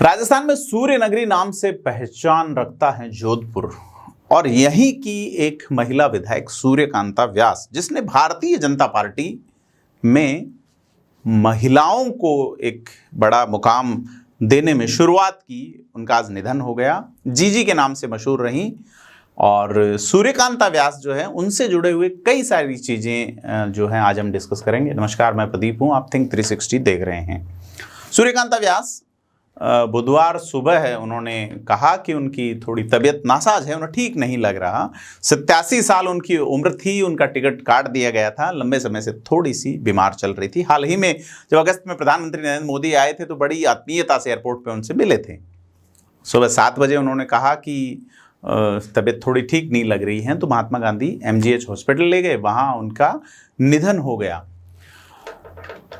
राजस्थान में सूर्य नगरी नाम से पहचान रखता है जोधपुर और यहीं की एक महिला विधायक सूर्यकांता व्यास, जिसने भारतीय जनता पार्टी में महिलाओं को एक बड़ा मुकाम देने में शुरुआत की। उनका आज निधन हो गया। जीजी के नाम से मशहूर रहीं और सूर्यकांता व्यास जो है उनसे जुड़े हुए कई सारी चीज़ें जो हैं आज हम डिस्कस करेंगे। नमस्कार, मैं प्रदीप हूँ, आप थिंक 360 देख रहे हैं। सूर्यकांता व्यास बुधवार सुबह है उन्होंने कहा कि उनकी थोड़ी तबीयत नासाज है, उन्हें ठीक नहीं लग रहा। 87 साल उनकी उम्र थी, उनका टिकट काट दिया गया था। लंबे समय से थोड़ी सी बीमार चल रही थी। हाल ही में जब अगस्त में प्रधानमंत्री नरेंद्र मोदी आए थे तो बड़ी आत्मीयता से एयरपोर्ट पे उनसे मिले थे। सुबह 7 बजे उन्होंने कहा कि तबीयत थोड़ी ठीक नहीं लग रही है, तो महात्मा गांधी MGH हॉस्पिटल ले गए, वहाँ उनका निधन हो गया।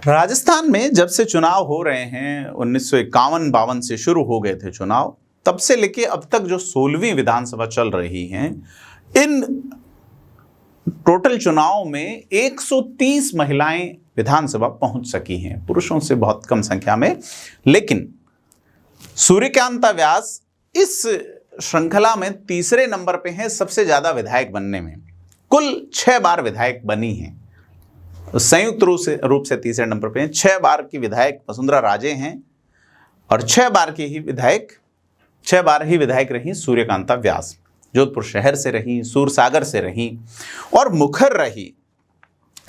राजस्थान में जब से चुनाव हो रहे हैं, 1951-52 से शुरू हो गए थे चुनाव, तब से लेके अब तक जो 16वीं विधानसभा चल रही हैं, इन टोटल चुनाव में 130 महिलाएं विधानसभा पहुंच सकी हैं, पुरुषों से बहुत कम संख्या में। लेकिन सूर्यकांता व्यास इस श्रृंखला में तीसरे नंबर पे हैं सबसे ज्यादा विधायक बनने में। कुल 6 बार विधायक बनी हैं। संयुक्त रूप से तीसरे नंबर पे हैं। 6 बार की विधायक वसुंधरा राजे हैं और 6 बार ही विधायक रही सूर्यकांता व्यास। जोधपुर शहर से रही, सूरसागर से रही और मुखर रही।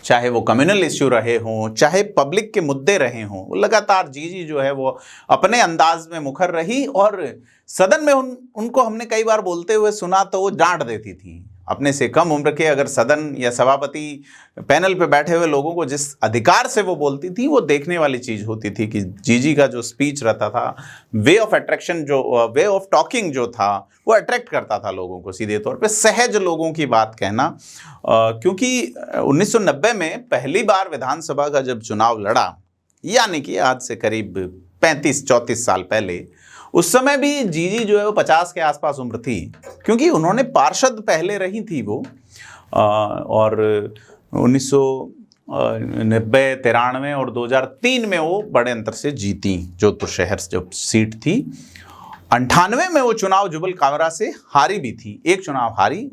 चाहे वो कम्युनल इश्यू रहे हों, चाहे पब्लिक के मुद्दे रहे हों, लगातार जीजी जो है वो अपने अंदाज में मुखर रही। और सदन में उनको हमने कई बार बोलते हुए सुना तो वो डांट देती थी। अपने से कम उम्र के अगर सदन या सभापति पैनल पे बैठे हुए लोगों को जिस अधिकार से वो बोलती थी, वो देखने वाली चीज़ होती थी कि जीजी का जो स्पीच रहता था, वे ऑफ टॉकिंग जो था, वो अट्रैक्ट करता था लोगों को। सीधे तौर पे सहज लोगों की बात कहना। क्योंकि 1990 में पहली बार विधानसभा का जब चुनाव लड़ा, यानी कि आज से करीब 35-34 साल पहले, उस समय भी जीजी जो है वो 50 के आसपास उम्र थी, क्योंकि उन्होंने पार्षद पहले रही थी वो। और 1990, 93 और 2003 में वो बड़े अंतर से जीती जोधपुर शहर से जो सीट थी। 98 में वो चुनाव जुबल कावरा से हारी भी थी, एक चुनाव हारी।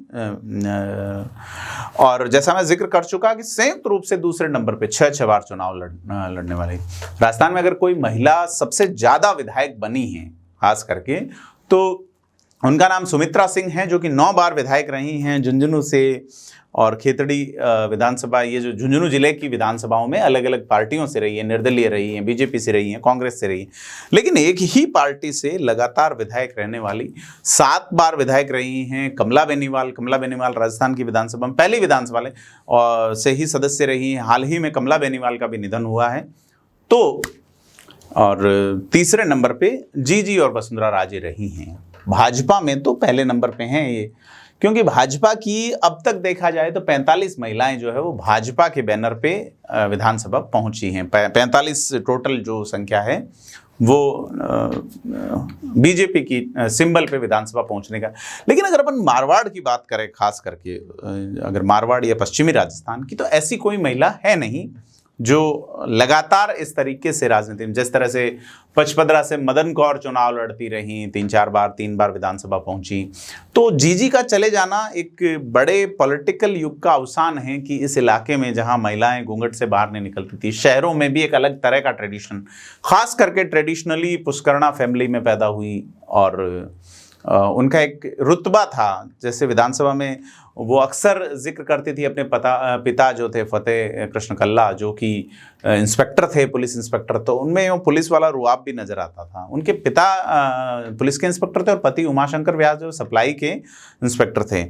और जैसा मैं जिक्र कर चुका कि संयुक्त रूप से दूसरे नंबर पे 6 बार चुनाव लड़ने वाले राजस्थान में अगर कोई महिला सबसे ज्यादा विधायक बनी है खास करके, तो उनका नाम सुमित्रा सिंह है, जो कि 9 बार विधायक रही हैं झुंझुनू से और खेतड़ी विधानसभा। ये जो झुंझुनू जिले की विधानसभाओं में अलग अलग पार्टियों से रही है, निर्दलीय रही हैं, बीजेपी से रही हैं, कांग्रेस से रही हैं, लेकिन एक ही पार्टी से लगातार विधायक रहने वाली 7 बार विधायक रही हैं। कमला बेनीवाल राजस्थान की विधानसभा में पहली विधानसभा से ही सदस्य रही हैं। हाल ही में कमला बेनीवाल का भी निधन हुआ है। तो और तीसरे नंबर पे जीजी और वसुंधरा राजे रही हैं। भाजपा में तो पहले नंबर पे हैं ये, क्योंकि भाजपा की अब तक देखा जाए तो 45 महिलाएं जो है वो भाजपा के बैनर पे विधानसभा पहुंची हैं। 45 टोटल जो संख्या है वो बीजेपी की सिंबल पे विधानसभा पहुंचने का। लेकिन अगर अपन मारवाड़ की बात करें, खास करके अगर मारवाड़ या पश्चिमी राजस्थान की, तो ऐसी कोई महिला है नहीं जो लगातार इस तरीके से राजनीति में, जिस तरह से पचपदरा से मदन कौर चुनाव लड़ती रहीं, 3 बार विधानसभा पहुंची। तो जीजी का चले जाना एक बड़े पॉलिटिकल युग का अवसान है कि इस इलाके में जहां महिलाएं घूंघट से बाहर नहीं निकलती थी, शहरों में भी एक अलग तरह का ट्रेडिशन, खास करके ट्रेडिशनली पुष्करणा फैमिली में पैदा हुई और उनका एक रुतबा था। जैसे विधानसभा में वो अक्सर जिक्र करती थी अपने पिता जो थे फतेह कृष्ण कल्ला, जो कि इंस्पेक्टर थे, पुलिस इंस्पेक्टर। तो उनमें वो पुलिस वाला रुआब भी नजर आता था। उनके पिता पुलिस के इंस्पेक्टर थे और पति उमाशंकर व्यास जो सप्लाई के इंस्पेक्टर थे।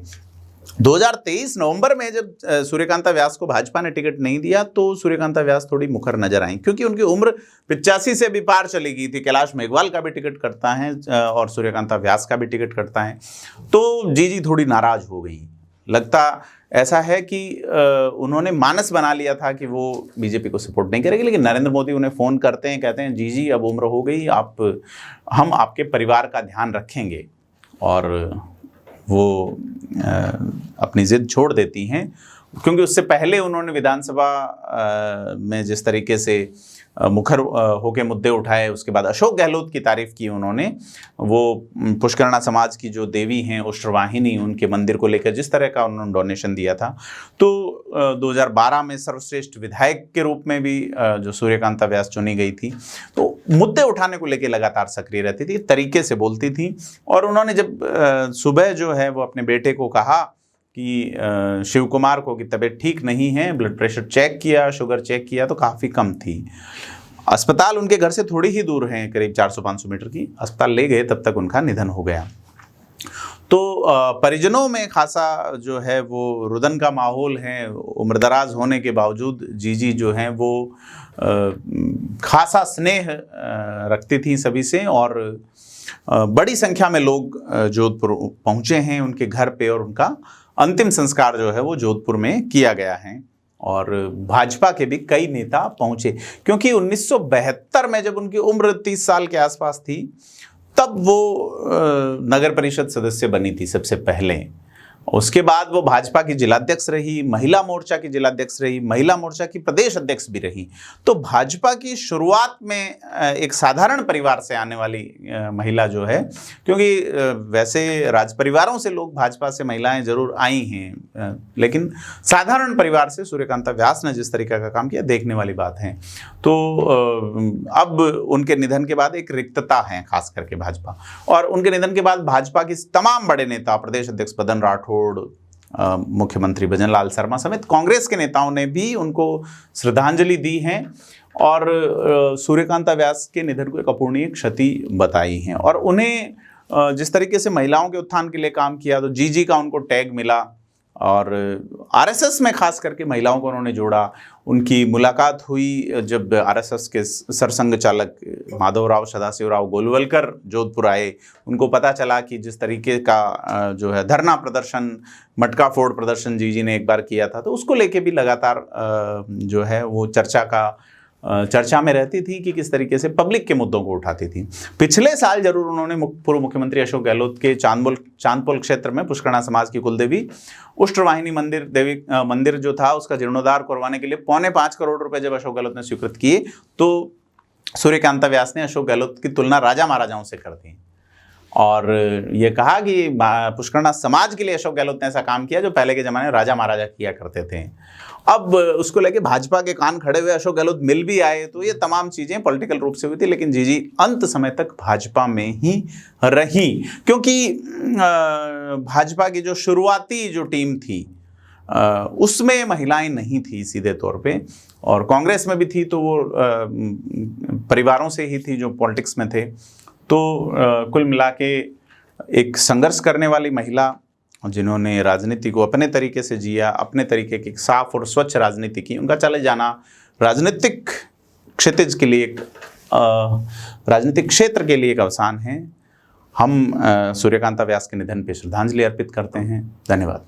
2023 नवंबर में जब सूर्यकांता व्यास को भाजपा ने टिकट नहीं दिया, तो सूर्यकांता व्यास थोड़ी मुखर नजर आई, क्योंकि उनकी उम्र 85 से भी पार चली गई थी। कैलाश मेघवाल का भी टिकट कटता है और सूर्यकांता व्यास का भी टिकट कटता है। तो जीजी थोड़ी नाराज हो गई। लगता ऐसा है कि उन्होंने मानस बना लिया था कि वो बीजेपी को सपोर्ट नहीं करेगी, लेकिन नरेंद्र मोदी उन्हें फ़ोन करते हैं, कहते हैं जीजी अब उम्र हो गई, हम आपके परिवार का ध्यान रखेंगे। और वो अपनी ज़िद छोड़ देती हैं, क्योंकि उससे पहले उन्होंने विधानसभा में जिस तरीके से मुखर होके मुद्दे उठाए। उसके बाद अशोक गहलोत की तारीफ की उन्होंने। वो पुष्करणा समाज की जो देवी हैं उष्ट्रवाहिनी, उनके मंदिर को लेकर जिस तरह का उन्होंने डोनेशन दिया था। तो 2012 में सर्वश्रेष्ठ विधायक के रूप में भी जो सूर्यकांता व्यास चुनी गई थी। तो मुद्दे उठाने को लेकर लगातार सक्रिय रहती थी, तरीके से बोलती थी। और उन्होंने जब सुबह जो है वो अपने बेटे को कहा कि शिव कुमार को की तबीयत ठीक नहीं है, ब्लड प्रेशर चेक किया, शुगर चेक किया तो काफ़ी कम थी। अस्पताल उनके घर से थोड़ी ही दूर है, करीब 400-500 मीटर की। अस्पताल ले गए, तब तक उनका निधन हो गया। तो परिजनों में खासा जो है वो रुदन का माहौल है। उम्रदराज होने के बावजूद जीजी जो हैं वो खासा स्नेह रखती थी सभी से। और बड़ी संख्या में लोग जोधपुर पहुँचे हैं उनके घर पे, और उनका अंतिम संस्कार जो है वो जोधपुर में किया गया है। और भाजपा के भी कई नेता पहुंचे, क्योंकि 1972 में जब उनकी उम्र 30 साल के आसपास थी, तब वो नगर परिषद सदस्य बनी थी सबसे पहले। उसके बाद वो भाजपा की जिलाध्यक्ष रही, महिला मोर्चा की जिलाध्यक्ष रही, महिला मोर्चा की प्रदेश अध्यक्ष भी रही। तो भाजपा की शुरुआत में एक साधारण परिवार से आने वाली महिला जो है, क्योंकि वैसे राज परिवारों से लोग भाजपा से महिलाएं जरूर आई हैं, लेकिन साधारण परिवार से सूर्यकांता व्यास ने जिस तरीके का काम किया, देखने वाली बात है। तो अब उनके निधन के बाद एक रिक्तता है खास करके भाजपा, और उनके निधन के बाद भाजपा के तमाम बड़े नेता, प्रदेश अध्यक्ष मदन राठौड़, मुख्यमंत्री भजनलाल शर्मा समेत कांग्रेस के नेताओं ने भी उनको श्रद्धांजलि दी है, और सूर्यकांता व्यास के निधन को एक अपूरणीय क्षति बताई है। और उन्हें जिस तरीके से महिलाओं के उत्थान के लिए काम किया, तो जीजी का उनको टैग मिला, और आरएसएस में खास करके महिलाओं को उन्होंने जोड़ा। उनकी मुलाकात हुई जब आरएसएस के सरसंघ चालक माधवराव सदाशिवराव गोलवलकर जोधपुर आए। उनको पता चला कि जिस तरीके का जो है धरना प्रदर्शन, मटका फोड़ प्रदर्शन जीजी ने एक बार किया था, तो उसको लेके भी लगातार जो है वो चर्चा में रहती थी कि किस तरीके से पब्लिक के मुद्दों को उठाती थी। पिछले साल जरूर उन्होंने पूर्व मुख्यमंत्री अशोक गहलोत के चांदपोल क्षेत्र में पुष्करणा समाज की कुलदेवी उष्ट्रवाहिनी मंदिर जो था, उसका जीर्णोद्धार करवाने के लिए 4.25 करोड़ रुपए जब अशोक गहलोत ने स्वीकृत किए, तो सूर्यकांता व्यास ने अशोक गहलोत की तुलना राजा महाराजाओं से कर दी, और ये कहा कि पुष्करणा समाज के लिए अशोक गहलोत ने ऐसा काम किया जो पहले के ज़माने में राजा महाराजा किया करते थे। अब उसको लेके भाजपा के कान खड़े हुए, अशोक गहलोत मिल भी आए, तो ये तमाम चीज़ें पॉलिटिकल रूप से हुई थी। लेकिन जीजी अंत समय तक भाजपा में ही रही, क्योंकि भाजपा की जो शुरुआती जो टीम थी उसमें महिलाएं नहीं थी सीधे तौर पे, और कांग्रेस में भी थी तो वो परिवारों से ही थी जो पॉलिटिक्स में थे। तो कुल मिला के एक संघर्ष करने वाली महिला, जिन्होंने राजनीति को अपने तरीके से जिया, अपने तरीके की साफ और स्वच्छ राजनीति की, उनका चले जाना राजनीतिक क्षितिज के लिए राजनीतिक क्षेत्र के लिए एक अवसान है। हम सूर्यकांता व्यास के निधन पर श्रद्धांजलि अर्पित करते हैं। धन्यवाद।